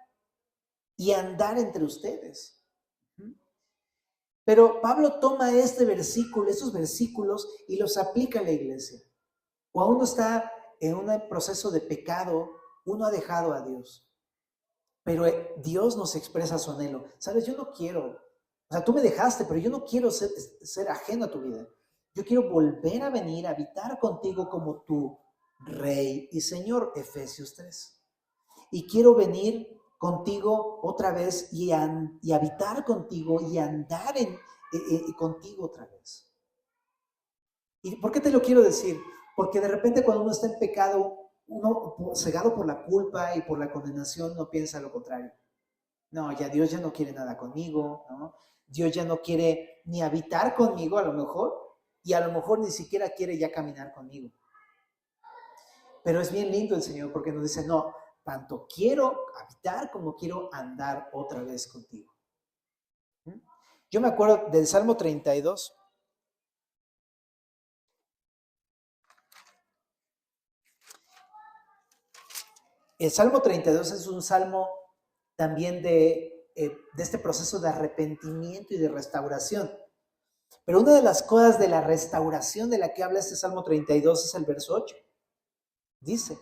y andar entre ustedes. Pero Pablo toma este versículo, estos versículos, y los aplica a la iglesia. Cuando uno está en un proceso de pecado, uno ha dejado a Dios. Pero Dios nos expresa su anhelo. ¿Sabes? Yo no quiero, o sea, tú me dejaste, pero yo no quiero ser ajeno a tu vida. Yo quiero volver a venir a habitar contigo como tu Rey y Señor, Efesios 3. Y quiero venir contigo otra vez y habitar contigo y andar contigo otra vez. ¿Y por qué te lo quiero decir? Porque de repente cuando uno está en pecado, uno cegado por la culpa y por la condenación, no piensa lo contrario. No, ya Dios ya no quiere nada conmigo, ¿no? Dios ya no quiere ni habitar conmigo a lo mejor, y a lo mejor ni siquiera quiere ya caminar conmigo. Pero es bien lindo el Señor porque nos dice: no, tanto quiero habitar como quiero andar otra vez contigo. Yo me acuerdo del Salmo 32. El Salmo 32 es un salmo también de este proceso de arrepentimiento y de restauración. Pero una de las cosas de la restauración de la que habla este Salmo 32 es el verso 8. Dice: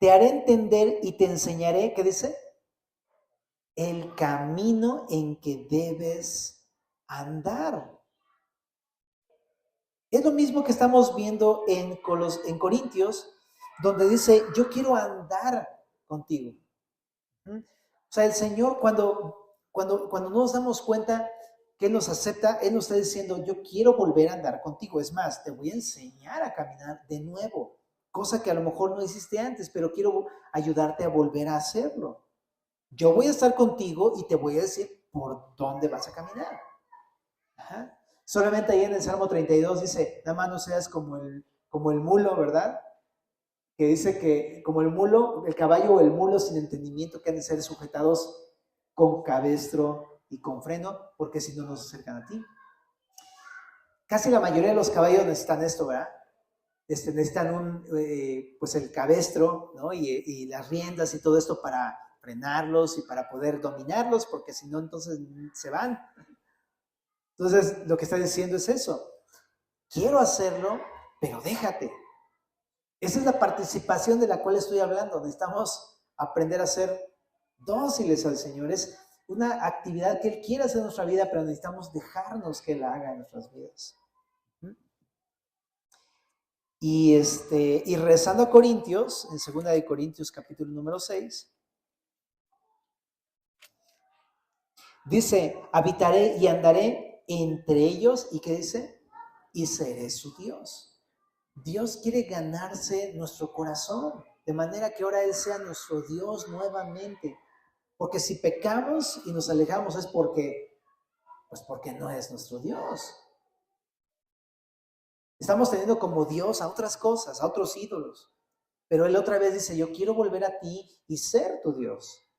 te haré entender y te enseñaré, ¿qué dice? El camino en que debes andar. Es lo mismo que estamos viendo en Corintios, donde dice, yo quiero andar contigo. O sea, el Señor cuando nos damos cuenta que Él nos acepta, Él nos está diciendo, yo quiero volver a andar contigo. Es más, te voy a enseñar a caminar de nuevo, cosa que a lo mejor no hiciste antes, pero quiero ayudarte a volver a hacerlo. Yo voy a estar contigo y te voy a decir por dónde vas a caminar. Ajá. Solamente ahí en el Salmo 32 dice, nada más no seas como el mulo, ¿verdad? Que dice que como el mulo, el caballo o el mulo sin entendimiento que han de ser sujetados con cabestro y con freno, porque si no nos acercan a ti. Casi la mayoría de los caballos necesitan esto, ¿verdad? Necesitan pues el cabestro, ¿no? Y las riendas y todo esto para frenarlos y para poder dominarlos, porque si no, entonces se van. Entonces, lo que está diciendo es eso. Quiero hacerlo, pero déjate. Esa es la participación de la cual estoy hablando. Necesitamos aprender a ser dóciles al Señor. Es una actividad que Él quiere hacer en nuestra vida, pero necesitamos dejarnos que Él haga en nuestras vidas. Y regresando a Corintios, en 2 de Corintios capítulo número 6, dice, habitaré y andaré entre ellos, ¿y qué dice? Y seré su Dios. Dios quiere ganarse nuestro corazón, de manera que ahora Él sea nuestro Dios nuevamente. Porque si pecamos y nos alejamos es porque no es nuestro Dios. Estamos teniendo como Dios a otras cosas, a otros ídolos. Pero Él otra vez dice, yo quiero volver a ti y ser tu Dios.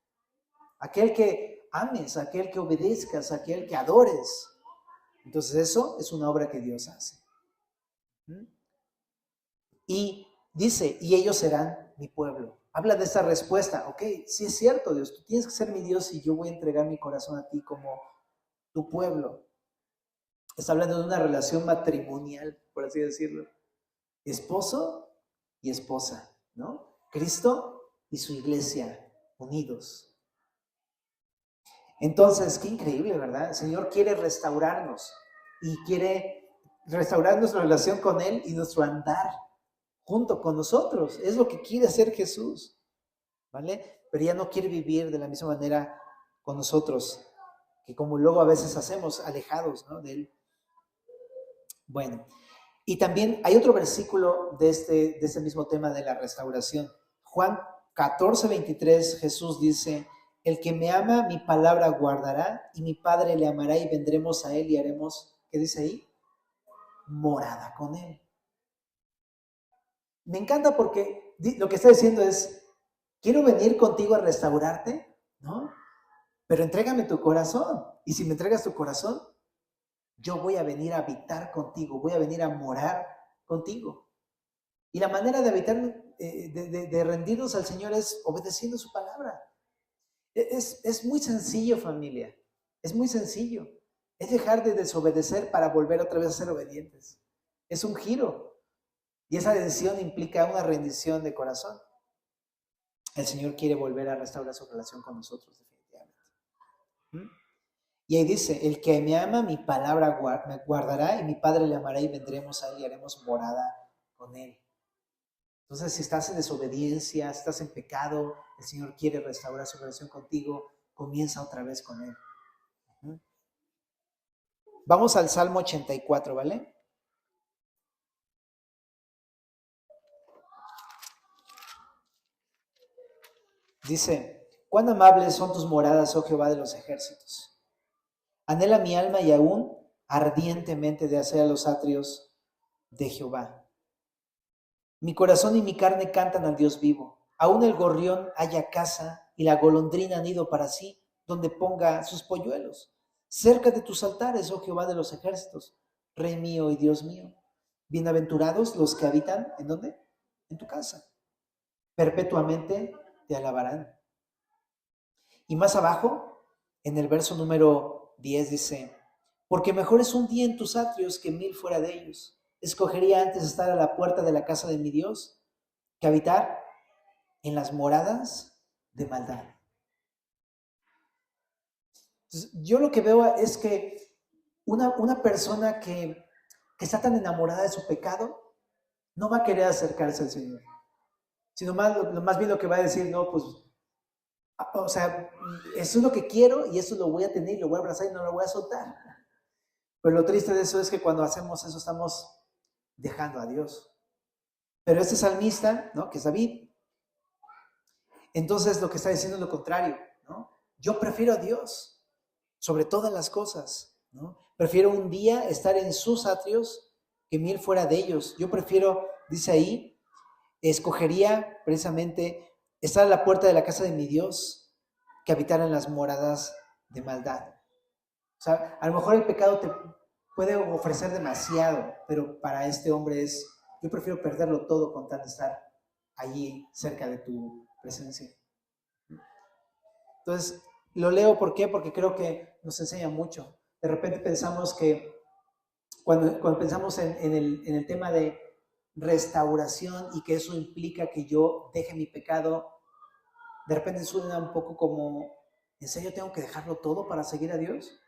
Aquel que ames, aquel que obedezcas, aquel que adores. Entonces eso es una obra que Dios hace. Y dice, y ellos serán mi pueblo. Habla de esa respuesta. Ok, sí es cierto, Dios, tú tienes que ser mi Dios y yo voy a entregar mi corazón a ti como tu pueblo. Está hablando de una relación matrimonial, por así decirlo. Esposo y esposa, ¿no? Cristo y su iglesia unidos. Entonces, qué increíble, ¿verdad? El Señor quiere restaurarnos y quiere restaurar nuestra relación con Él y nuestro andar junto con nosotros. Es lo que quiere hacer Jesús, ¿vale? Pero ya no quiere vivir de la misma manera con nosotros, que como luego a veces hacemos, alejados, ¿no?, de Él. Bueno, y también hay otro versículo de este mismo tema de la restauración. Juan 14:23, Jesús dice, el que me ama, mi palabra guardará, y mi Padre le amará, y vendremos a Él y haremos, ¿qué dice ahí? Morada con Él. Me encanta porque lo que está diciendo es, quiero venir contigo a restaurarte, ¿no? Pero entrégame tu corazón. Y si me entregas tu corazón, yo voy a venir a habitar contigo, voy a venir a morar contigo. Y la manera de habitar, de rendirnos al Señor es obedeciendo su palabra. Es muy sencillo, familia. Es muy sencillo. Es dejar de desobedecer para volver otra vez a ser obedientes. Es un giro. Y esa decisión implica una rendición de corazón. El Señor quiere volver a restaurar su relación con nosotros, definitivamente. Y ahí dice, el que me ama, mi palabra me guardará, y mi Padre le amará, y vendremos a Él y haremos morada con Él. Entonces, si estás en desobediencia, si estás en pecado, el Señor quiere restaurar su relación contigo, comienza otra vez con Él. Vamos al Salmo 84, ¿vale? Dice, cuán amables son tus moradas, oh Jehová de los ejércitos. Anhela mi alma y aún ardientemente de hacer a los atrios de Jehová. Mi corazón y mi carne cantan al Dios vivo. Aún el gorrión halla casa y la golondrina nido para sí, donde ponga sus polluelos. Cerca de tus altares, oh Jehová de los ejércitos, Rey mío y Dios mío. Bienaventurados los que habitan, ¿en dónde? En tu casa. Perpetuamente te alabarán. Y más abajo, en el verso número 10 dice, porque mejor es un día en tus atrios que 1000 fuera de ellos. Escogería antes estar a la puerta de la casa de mi Dios que habitar en las moradas de maldad. Entonces, yo lo que veo es que Una persona que está tan enamorada de su pecado no va a querer acercarse al Señor, sino más bien lo que va a decir, no, pues, o sea, eso es lo que quiero y eso lo voy a tener y lo voy a abrazar y no lo voy a soltar. Pero lo triste de eso es que cuando hacemos eso estamos dejando a Dios. Pero este salmista, ¿no?, que es David, entonces lo que está diciendo es lo contrario, ¿no? Yo prefiero a Dios sobre todas las cosas, ¿no? Prefiero un día estar en sus atrios que 1000 fuera de ellos. Yo prefiero, dice ahí, escogería precisamente estar a la puerta de la casa de mi Dios que habitar en las moradas de maldad. O sea, a lo mejor el pecado te puede ofrecer demasiado, pero para este hombre yo prefiero perderlo todo con tal de estar allí cerca de tu presencia. Entonces, lo leo, ¿por qué? Porque creo que nos enseña mucho. De repente pensamos que, cuando pensamos en el tema de restauración y que eso implica que yo deje mi pecado, de repente suena un poco como, ¿en serio tengo que dejarlo todo para seguir a Dios?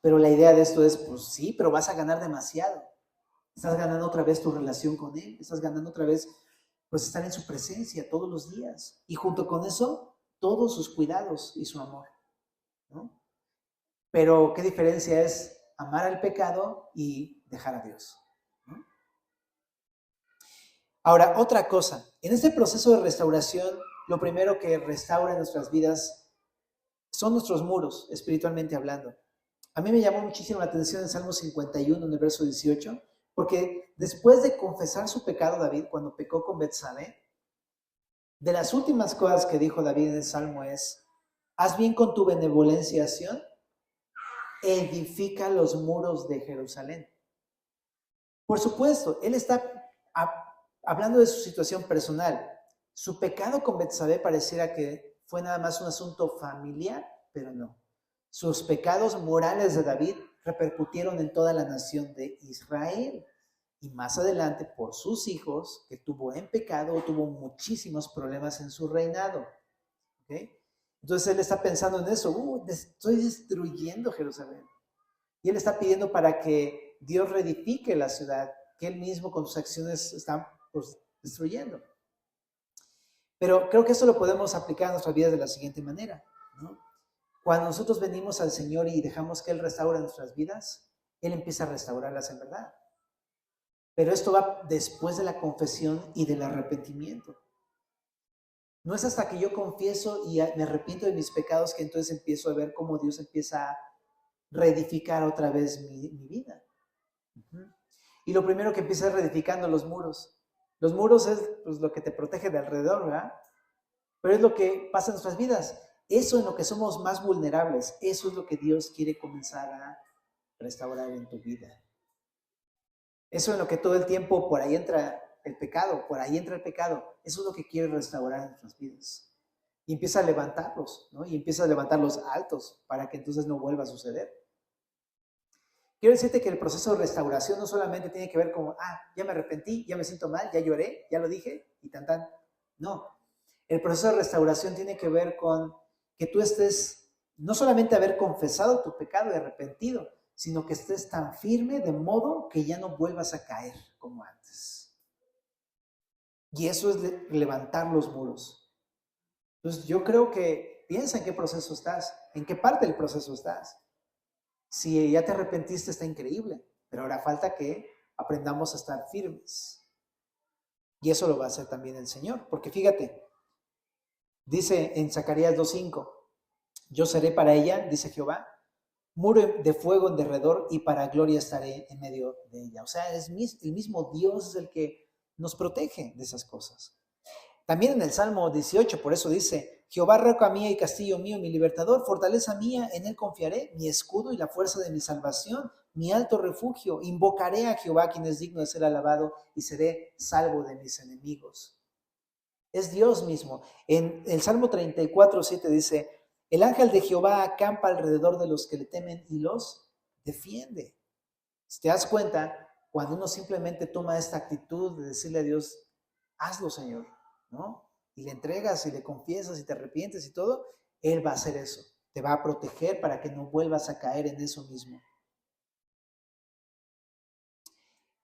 Pero la idea de esto es, pues sí, pero vas a ganar demasiado. Estás ganando otra vez tu relación con Él, estás ganando otra vez, pues, estar en su presencia todos los días. Y junto con eso, todos sus cuidados y su amor, ¿no? Pero qué diferencia es amar al pecado y dejar a Dios, ¿no? Ahora, otra cosa, en este proceso de restauración, lo primero que restaura en nuestras vidas son nuestros muros, espiritualmente hablando. A mí me llamó muchísimo la atención en Salmo 51, en el verso 18, porque después de confesar su pecado, David, cuando pecó con Betsabé, de las últimas cosas que dijo David en el Salmo es: haz bien con tu benevolencia, Sión, edifica los muros de Jerusalén. Por supuesto, él está hablando de su situación personal. Su pecado con Betsabé pareciera que fue nada más un asunto familiar, pero no. Sus pecados morales de David repercutieron en toda la nación de Israel. Y más adelante, por sus hijos, que tuvo en pecado, tuvo muchísimos problemas en su reinado. ¿Okay? Entonces él está pensando en eso. Estoy destruyendo Jerusalén. Y él está pidiendo para que Dios reedifique la ciudad, que él mismo con sus acciones está, pues, destruyendo. Pero creo que eso lo podemos aplicar a nuestras vidas de la siguiente manera, ¿no? Cuando nosotros venimos al Señor y dejamos que Él restaure nuestras vidas, Él empieza a restaurarlas en verdad. Pero esto va después de la confesión y del arrepentimiento. No es hasta que yo confieso y me arrepiento de mis pecados que entonces empiezo a ver cómo Dios empieza a reedificar otra vez mi vida. Y lo primero que empieza es reedificando los muros. Los muros es, pues, lo que te protege de alrededor, ¿verdad? Pero es lo que pasa en nuestras vidas. Eso en lo que somos más vulnerables, eso es lo que Dios quiere comenzar a restaurar en tu vida. Eso en lo que todo el tiempo por ahí entra el pecado, eso es lo que quiere restaurar en nuestras vidas. Y empieza a levantarlos, ¿no? Y empieza a levantarlos altos para que entonces no vuelva a suceder. Quiero decirte que el proceso de restauración no solamente tiene que ver con, ya me arrepentí, ya me siento mal, ya lloré, ya lo dije y tan. No, el proceso de restauración tiene que ver con que tú estés, no solamente haber confesado tu pecado y arrepentido, sino que estés tan firme de modo que ya no vuelvas a caer como antes. Y eso es levantar los muros. Entonces yo creo que piensa en qué proceso estás, en qué parte del proceso estás. Si ya te arrepentiste, está increíble, pero ahora falta que aprendamos a estar firmes. Y eso lo va a hacer también el Señor, porque fíjate, dice en Zacarías 2:5, yo seré para ella, dice Jehová, muro de fuego en derredor y para gloria estaré en medio de ella. O sea, el mismo Dios es el que nos protege de esas cosas. También en el Salmo 18, por eso dice, Jehová roca mía y castillo mío, mi libertador, fortaleza mía, en él confiaré, mi escudo y la fuerza de mi salvación, mi alto refugio. Invocaré a Jehová, quien es digno de ser alabado, y seré salvo de mis enemigos. Es Dios mismo. En el Salmo 34:7 dice, el ángel de Jehová acampa alrededor de los que le temen y los defiende. Si te das cuenta, cuando uno simplemente toma esta actitud de decirle a Dios, hazlo, Señor, ¿no? Y le entregas y le confiesas y te arrepientes y todo, Él va a hacer eso. Te va a proteger para que no vuelvas a caer en eso mismo.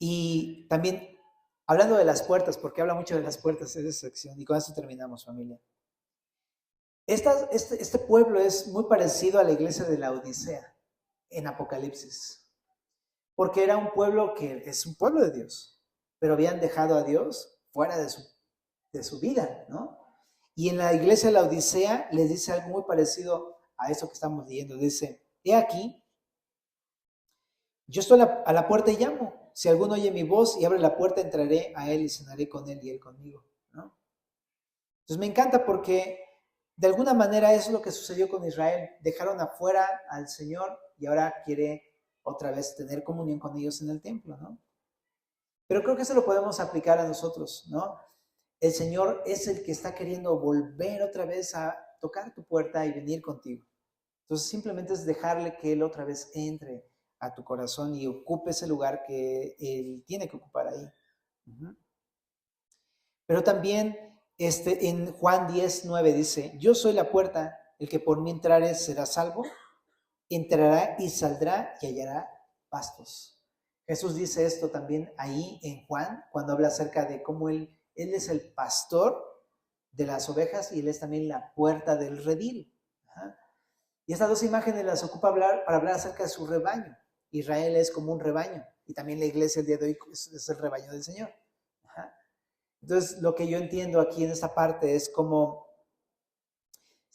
Y también, hablando de las puertas, porque habla mucho de las puertas en esa sección, y con esto terminamos, familia. Este pueblo es muy parecido a la iglesia de la Odisea en Apocalipsis, porque era un pueblo que es un pueblo de Dios, pero habían dejado a Dios fuera de su vida, ¿no? Y en la iglesia de la Odisea les dice algo muy parecido a eso que estamos leyendo. Dice, he aquí, yo estoy a la puerta y llamo. Si alguno oye mi voz y abre la puerta, entraré a él y cenaré con él y él conmigo, ¿no? Entonces me encanta porque de alguna manera eso es lo que sucedió con Israel. Dejaron afuera al Señor y ahora quiere otra vez tener comunión con ellos en el templo, ¿no? Pero creo que eso lo podemos aplicar a nosotros, ¿no? El Señor es el que está queriendo volver otra vez a tocar tu puerta y venir contigo. Entonces simplemente es dejarle que Él otra vez entre a tu corazón y ocupe ese lugar que Él tiene que ocupar ahí. Pero también en Juan 10:9 dice, yo soy la puerta, el que por mí entrare será salvo, entrará y saldrá y hallará pastos. Jesús dice esto también ahí en Juan, cuando habla acerca de cómo Él es el pastor de las ovejas y Él es también la puerta del redil. Ajá. Y estas dos imágenes las ocupa para hablar acerca de su rebaño. Israel es como un rebaño y también la iglesia el día de hoy es el rebaño del Señor. Ajá. Entonces, lo que yo entiendo aquí en esta parte es como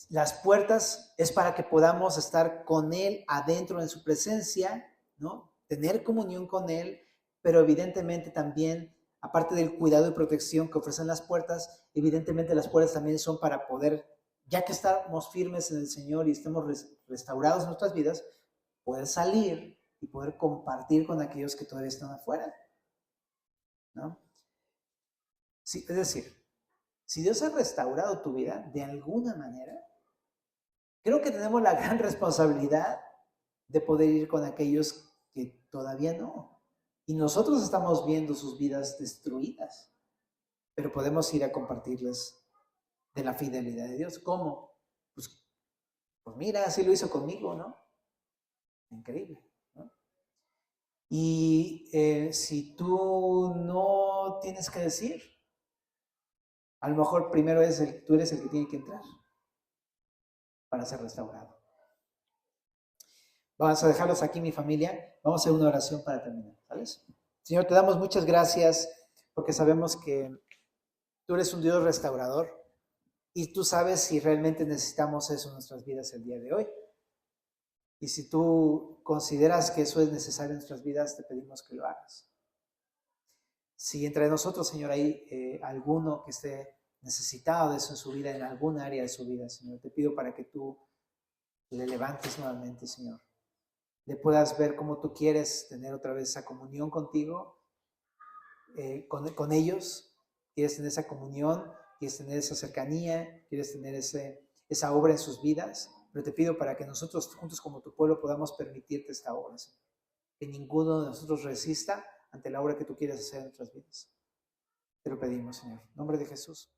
las puertas es para que podamos estar con Él adentro en su presencia, ¿no? Tener comunión con Él, pero evidentemente también, aparte del cuidado y protección que ofrecen las puertas, evidentemente las puertas también son para poder, ya que estamos firmes en el Señor y estemos restaurados en nuestras vidas, poder salir y poder compartir con aquellos que todavía están afuera, ¿no? Sí, es decir, si Dios ha restaurado tu vida de alguna manera, creo que tenemos la gran responsabilidad de poder ir con aquellos que todavía no. Y nosotros estamos viendo sus vidas destruidas, pero podemos ir a compartirles de la fidelidad de Dios. ¿Cómo? Pues mira, así lo hizo conmigo, ¿no? Increíble, ¿no? Y si tú no tienes que decir, a lo mejor primero tú eres el que tiene que entrar para ser restaurado. Vamos a dejarlos aquí, mi familia. Vamos a hacer una oración para terminar, ¿sabes? Señor, te damos muchas gracias porque sabemos que tú eres un Dios restaurador y tú sabes si realmente necesitamos eso en nuestras vidas el día de hoy. Y si tú consideras que eso es necesario en nuestras vidas, te pedimos que lo hagas. Si entre nosotros, Señor, hay alguno que esté necesitado de eso en su vida, en alguna área de su vida, Señor, te pido para que tú le levantes nuevamente, Señor. Le puedas ver cómo tú quieres tener otra vez esa comunión contigo, con ellos. Quieres tener esa comunión, quieres tener esa cercanía, quieres tener esa obra en sus vidas. Pero te pido para que nosotros juntos como tu pueblo podamos permitirte esta obra, Señor. Que ninguno de nosotros resista ante la obra que tú quieres hacer en nuestras vidas. Te lo pedimos, Señor. En nombre de Jesús.